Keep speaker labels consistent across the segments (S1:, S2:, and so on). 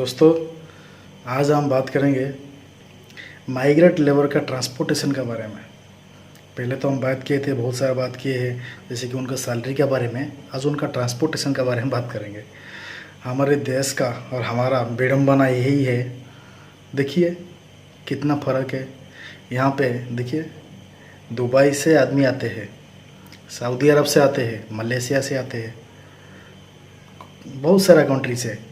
S1: दोस्तों, आज हम बात करेंगे माइग्रेंट लेबर का ट्रांसपोर्टेशन के बारे में। पहले तो हम बात किए थे, बहुत सारा बात किए हैं, जैसे कि उनका सैलरी के बारे में। आज उनका ट्रांसपोर्टेशन के बारे में बात करेंगे। हमारे देश का और हमारा विडंबना यही है। देखिए कितना फ़र्क है। यहाँ पे देखिए, दुबई से आदमी आते हैं, सऊदी अरब से आते हैं, मलेशिया से आते हैं, बहुत सारा कंट्री से।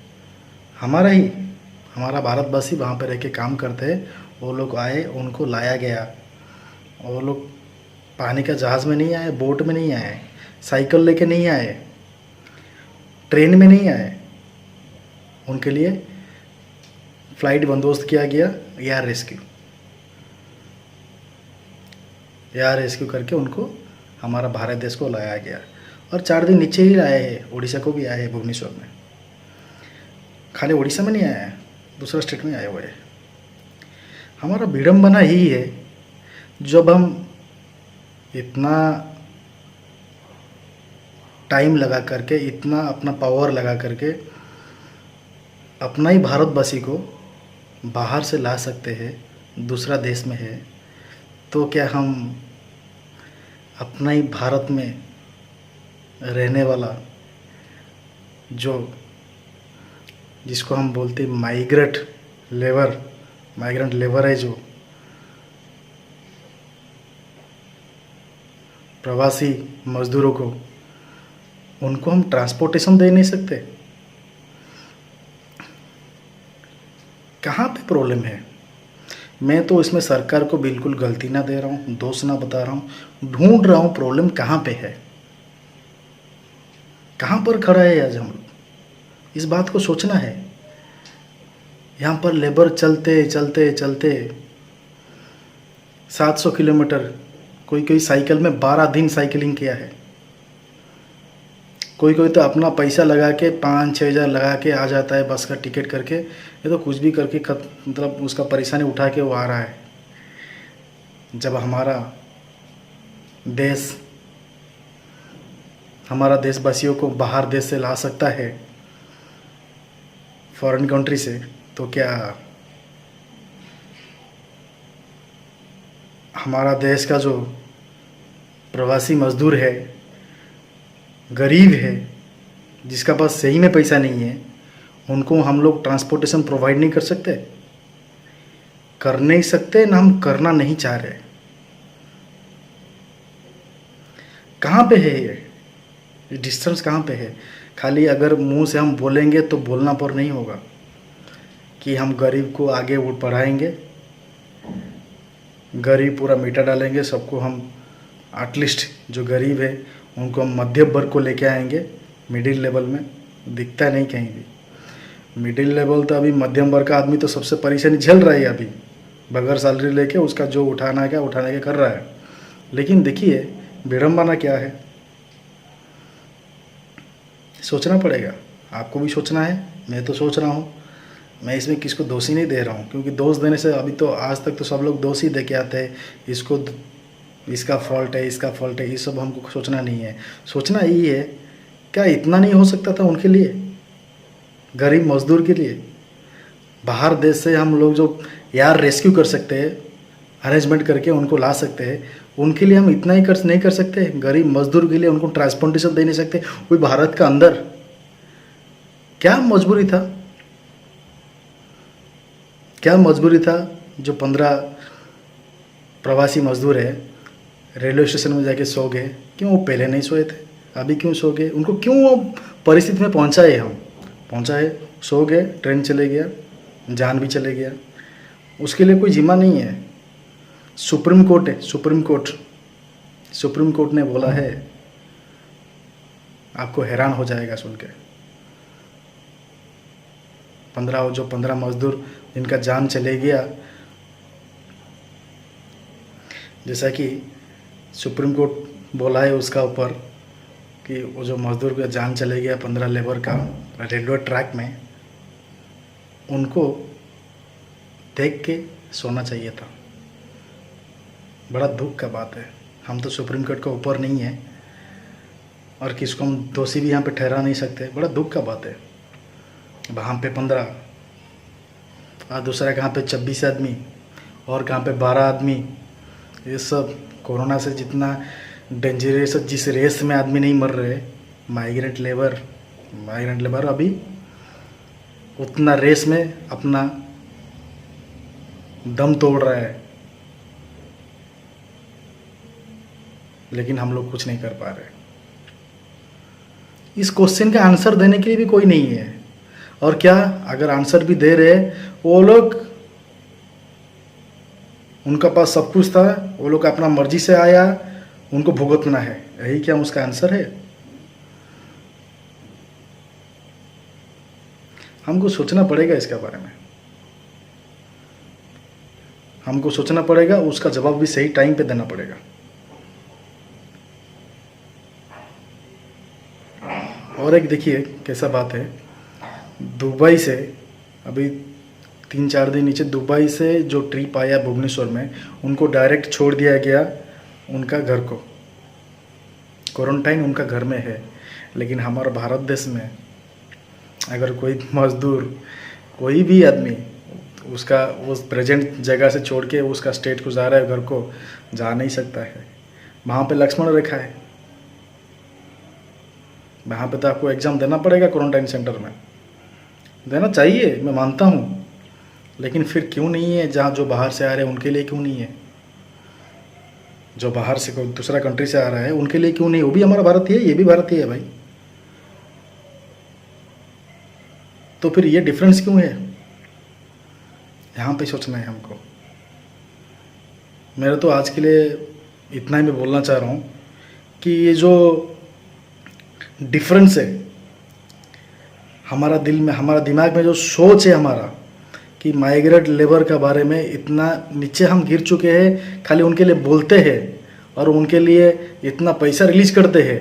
S1: हमारा भारतवासी वहाँ पर रह के काम करते हैं। वो लोग आए, उनको लाया गया। वो लोग पानी का जहाज़ में नहीं आए, बोट में नहीं आए, साइकिल लेके नहीं आए, ट्रेन में नहीं आए। उनके लिए फ़्लाइट बंदोबस्त किया गया, एयर रेस्क्यू करके उनको हमारा भारत देश को लाया गया। और 4 दिन नीचे ही आए हैं, उड़ीसा को भी आए हैं, भुवनेश्वर में। खाली उड़ीसा में नहीं आया है, दूसरा स्टेट में आए हुए हैं। हमारा विडंबना यही है, जब हम इतना टाइम लगा करके, इतना अपना पावर लगा करके अपना ही भारतवासी को बाहर से ला सकते हैं, दूसरा देश में है, तो क्या हम अपना ही भारत में रहने वाला जिसको हम बोलते हैं माइग्रेंट लेबर है, जो प्रवासी मजदूरों को, उनको हम ट्रांसपोर्टेशन दे नहीं सकते? कहाँ पे प्रॉब्लम है? मैं तो इसमें सरकार को बिल्कुल गलती ना दे रहा हूँ, दोष ना बता रहा हूँ, ढूंढ रहा हूँ प्रॉब्लम कहाँ पे है, कहाँ पर खड़ा है। आज हम इस बात को सोचना है। यहाँ पर लेबर चलते चलते चलते 700 किलोमीटर, कोई साइकिल में 12 दिन साइकिलिंग किया है। कोई तो अपना पैसा लगा के 5-6 हज़ार लगा के आ जाता है बस का टिकट करके। ये तो कुछ भी करके मतलब उसका परेशानी उठा के वो आ रहा है। जब हमारा देशवासियों को बाहर देश से ला सकता है, फॉरेन कंट्री से, तो क्या हमारा देश का जो प्रवासी मजदूर है, गरीब है, जिसका पास सही में पैसा नहीं है, उनको हम लोग ट्रांसपोर्टेशन प्रोवाइड नहीं कर सकते? कर नहीं सकते ना, हम करना नहीं चाह रहे। कहाँ पे है ये डिस्टेंस? कहाँ पे है? खाली अगर मुंह से हम बोलेंगे तो बोलना पर नहीं होगा कि हम गरीब को आगे बढ़ाएंगे, गरीब पूरा मिटा डालेंगे सबको। हम एटलीस्ट जो गरीब है उनको हम मध्यम वर्ग को लेके आएंगे। मिडिल लेवल में दिखता नहीं कहीं भी। मिडिल लेवल तो अभी, मध्यम वर्ग का आदमी तो सबसे परेशानी झेल रहा है अभी, बगैर सैलरी लेके उसका जो उठाना है क्या उठाने के कर रहा है। लेकिन देखिए विडंबना क्या है, सोचना पड़ेगा। आपको भी सोचना है, मैं तो सोच रहा हूँ। मैं इसमें किसको दोषी नहीं दे रहा हूँ, क्योंकि दोष देने से अभी तो आज तक तो सब लोग दोष ही दे के आते हैं। इसका फॉल्ट है, इसका फॉल्ट है, ये सब हमको सोचना नहीं है। सोचना यही है, क्या इतना नहीं हो सकता था उनके लिए, गरीब मजदूर के लिए? बाहर देश से हम लोग जो एयर रेस्क्यू कर सकते हैं, अरेंजमेंट करके उनको ला सकते हैं, उनके लिए हम इतना ही नहीं कर सकते? गरीब मजदूर के लिए उनको ट्रांसपोर्टेशन दे नहीं सकते? कोई भारत का अंदर क्या मजबूरी था जो 15 प्रवासी मजदूर है रेलवे स्टेशन में जाके सो गए? क्यों वो पहले नहीं सोए थे? अभी क्यों सो गए? उनको क्यों वो परिस्थिति में पहुंचाए? सो गए, ट्रेन चले गया, जान भी चले गया। उसके लिए कोई जिम्मा नहीं है। सुप्रीम कोर्ट ने बोला है, आपको हैरान हो जाएगा सुन के। 15 मजदूर जिनका जान चले गया, जैसा कि सुप्रीम कोर्ट बोला है उसका ऊपर कि वो जो मजदूर का जान चले गया 15 लेबर का रेलवे ट्रैक में, उनको देख के सोना चाहिए था। बड़ा दुख का बात है। हम तो सुप्रीम कोर्ट के ऊपर नहीं है और किसको हम दोषी भी यहाँ पे ठहरा नहीं सकते। बड़ा दुख का बात है। वहाँ पे 15 और दूसरा कहाँ पे 26 आदमी और कहाँ पे 12 आदमी। ये सब कोरोना से जितना डेंजरस, जिस रेस में आदमी नहीं मर रहे, माइग्रेंट लेबर अभी उतना रेस में अपना दम तोड़ रहा है, लेकिन हम लोग कुछ नहीं कर पा रहे। इस क्वेश्चन का आंसर देने के लिए भी कोई नहीं है। और क्या अगर आंसर भी दे रहे, वो लोग, उनका पास सब कुछ था, वो लोग अपना मर्जी से आया, उनको भुगतना है, यही क्या उसका आंसर है? हमको सोचना पड़ेगा इसके बारे में, हमको सोचना पड़ेगा, उसका जवाब भी सही टाइम पे देना पड़ेगा। और एक देखिए कैसा बात है, दुबई से अभी 3-4 दिन नीचे दुबई से जो ट्रिप आया भुवनेश्वर में, उनको डायरेक्ट छोड़ दिया गया उनका घर को, क्वारंटाइन उनका घर में है। लेकिन हमारा भारत देश में अगर कोई मजदूर, कोई भी आदमी उसका उस प्रेजेंट जगह से छोड़ के उसका स्टेट को जा रहा है, घर को जा नहीं सकता है। वहाँ पे लक्ष्मण रेखा है, वहाँ पे तो आपको एग्ज़ाम देना पड़ेगा क्वारंटाइन सेंटर में, देना चाहिए, मैं मानता हूँ, लेकिन फिर क्यों नहीं है? जहाँ जो बाहर से आ रहे हैं उनके लिए क्यों नहीं है? जो बाहर से कोई दूसरा कंट्री से आ रहा है उनके लिए क्यों नहीं? वो भी हमारा भारतीय है, ये भी भारतीय है भाई, तो फिर ये डिफरेंस क्यों है? यहाँ पे सोचना है हमको। मेरा तो आज के लिए इतना ही मैं बोलना चाह रहा हूँ कि ये जो डिफरेंस है हमारा दिल में, हमारा दिमाग में जो सोच है हमारा कि माइग्रेंट लेबर के बारे में इतना नीचे हम गिर चुके हैं, खाली उनके लिए बोलते हैं और उनके लिए इतना पैसा रिलीज करते हैं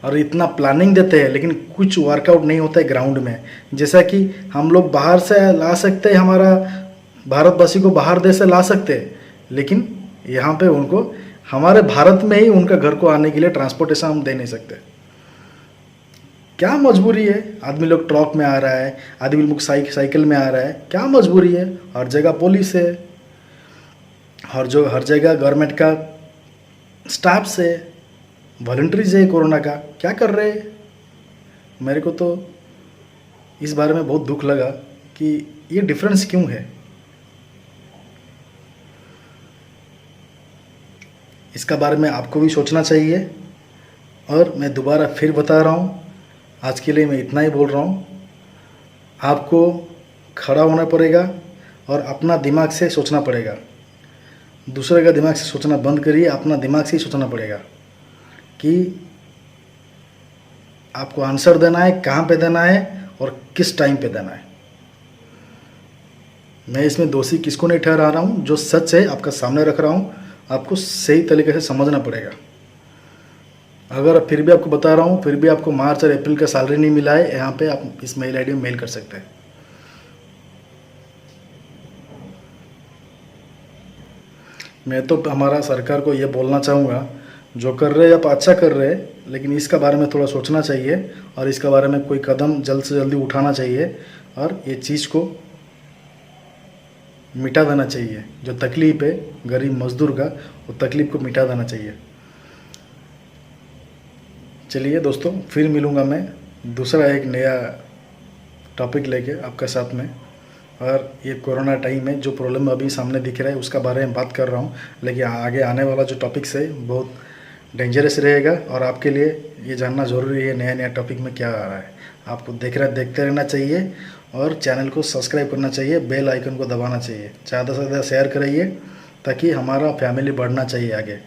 S1: और इतना प्लानिंग देते हैं, लेकिन कुछ वर्कआउट नहीं होता है ग्राउंड में। जैसा कि हम लोग बाहर से ला सकते हैं, हमारा भारतवासी को बाहर देश से ला सकते हैं, लेकिन यहाँ पे उनको हमारे भारत में ही उनका घर को आने के लिए ट्रांसपोर्टेशन हम दे नहीं सकते। क्या मजबूरी है? आदमी लोग ट्रक में आ रहा है, आदमी लोग साइकिल में आ रहा है, क्या मजबूरी है? हर जगह पुलिस है, हर जगह गवर्नमेंट का स्टाफ से, वॉलंटरीज है कोरोना का, क्या कर रहे हैं? मेरे को तो इस बारे में बहुत दुख लगा कि ये डिफरेंस क्यों है। इसका बारे में आपको भी सोचना चाहिए। और मैं दोबारा फिर बता रहा हूँ, आज के लिए मैं इतना ही बोल रहा हूँ, आपको खड़ा होना पड़ेगा और अपना दिमाग से सोचना पड़ेगा। दूसरे का दिमाग से सोचना बंद करिए, अपना दिमाग से ही सोचना पड़ेगा कि आपको आंसर देना है, कहाँ पे देना है और किस टाइम पे देना है। मैं इसमें दोषी किसको नहीं ठहरा रहा हूँ, जो सच है आपका सामने रख रहा हूँ, आपको सही तरीके से समझना पड़ेगा। अगर फिर भी आपको बता रहा हूँ, फिर भी आपको मार्च और अप्रैल का सैलरी नहीं मिला है, यहाँ पे आप इस मेल आईडी में मेल कर सकते हैं। मैं तो हमारा सरकार को ये बोलना चाहूँगा, जो कर रहे हैं आप अच्छा कर रहे हैं, लेकिन इसका बारे में थोड़ा सोचना चाहिए और इसका बारे में कोई कदम जल्द से जल्दी उठाना चाहिए और ये चीज़ को मिटा देना चाहिए। जो तकलीफ़ है गरीब मजदूर का, वो तकलीफ़ को मिटा देना चाहिए। चलिए दोस्तों, फिर मिलूँगा मैं दूसरा एक नया टॉपिक लेके आपके साथ में। और ये कोरोना टाइम में जो प्रॉब्लम अभी सामने दिख रहा है उसका बारे में बात कर रहा हूँ, लेकिन आगे आने वाला जो टॉपिक्स है बहुत डेंजरस रहेगा और आपके लिए ये जानना ज़रूरी है नया नया टॉपिक में क्या आ रहा है। आपको देखते रहना चाहिए और चैनल को सब्सक्राइब करना चाहिए, बेल आइकन को दबाना चाहिए, ज़्यादा से ज़्यादा शेयर करिए ताकि हमारा फैमिली बढ़ना चाहिए आगे।